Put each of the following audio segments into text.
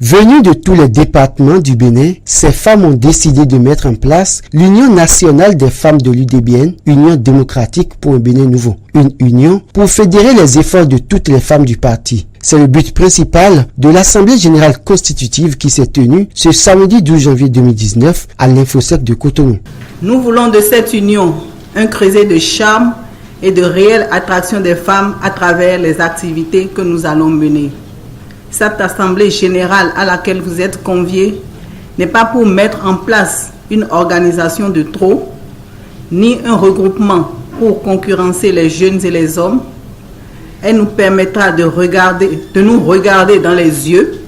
Venues de tous les départements du Bénin, ces femmes ont décidé de mettre en place l'Union nationale des femmes de l'UDBN, Union démocratique pour un Bénin nouveau. Une union pour fédérer les efforts de toutes les femmes du parti. C'est le but principal de l'Assemblée générale constitutive qui s'est tenue ce samedi 12 janvier 2019 à l'Infosec de Cotonou. Nous voulons de cette union un creuset de charme et de réelle attraction des femmes à travers les activités que nous allons mener. Cette assemblée générale à laquelle vous êtes conviés n'est pas pour mettre en place une organisation de trop, ni un regroupement pour concurrencer les jeunes et les hommes. Elle nous permettra de nous regarder dans les yeux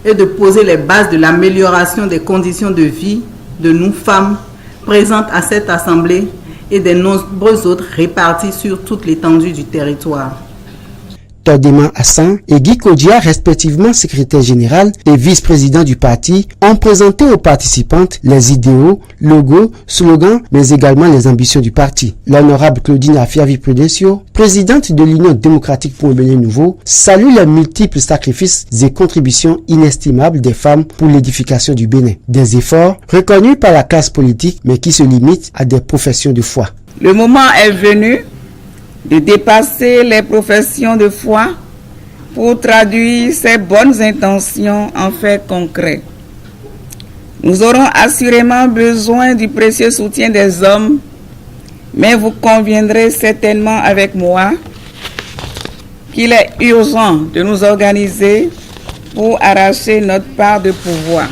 et de poser les bases de l'amélioration des conditions de vie de nous femmes présentes à cette assemblée et des nombreuses autres réparties sur toute l'étendue du territoire. Tordema Hassan et Guy Kodia, respectivement secrétaire général et vice-président du parti, ont présenté aux participantes les idéaux, logos, slogans, mais également les ambitions du parti. L'honorable Claudine Afiavi-Prudencio, présidente de l'Union démocratique pour un Bénin nouveau, salue les multiples sacrifices et contributions inestimables des femmes pour l'édification du Bénin. Des efforts reconnus par la classe politique, mais qui se limitent à des professions de foi. Le moment est venu de dépasser les professions de foi pour traduire ces bonnes intentions en faits concrets. Nous aurons assurément besoin du précieux soutien des hommes, mais vous conviendrez certainement avec moi qu'il est urgent de nous organiser pour arracher notre part de pouvoir.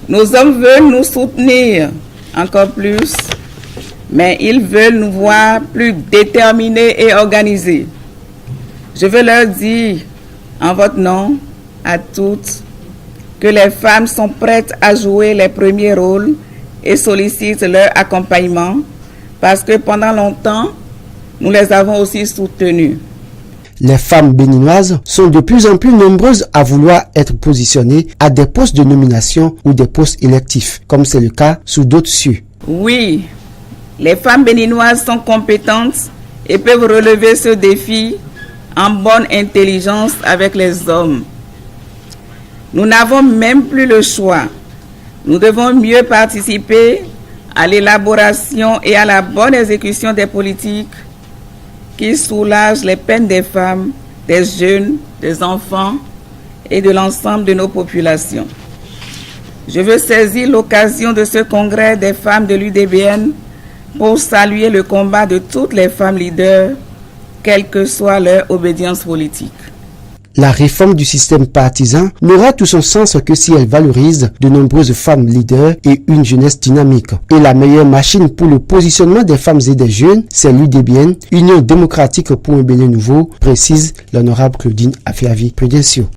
Nos hommes veulent nous soutenir encore plus, mais ils veulent nous voir plus déterminés et organisés. Je veux leur dire, en votre nom, à toutes, que les femmes sont prêtes à jouer les premiers rôles et sollicitent leur accompagnement, parce que pendant longtemps, nous les avons aussi soutenues. Les femmes béninoises sont de plus en plus nombreuses à vouloir être positionnées à des postes de nomination ou des postes électifs, comme c'est le cas sous d'autres cieux. Oui, les femmes béninoises sont compétentes et peuvent relever ce défi en bonne intelligence avec les hommes. Nous n'avons même plus le choix. Nous devons mieux participer à l'élaboration et à la bonne exécution des politiques qui soulagent les peines des femmes, des jeunes, des enfants et de l'ensemble de nos populations. Je veux saisir l'occasion de ce congrès des femmes de l'UDBN pour saluer le combat de toutes les femmes leaders, quelle que soit leur obédience politique. La réforme du système partisan n'aura tout son sens que si elle valorise de nombreuses femmes leaders et une jeunesse dynamique. Et la meilleure machine pour le positionnement des femmes et des jeunes, c'est l'UDBN, Union démocratique pour un Bénin nouveau, précise l'honorable Claudine Afiavi-Prudencio.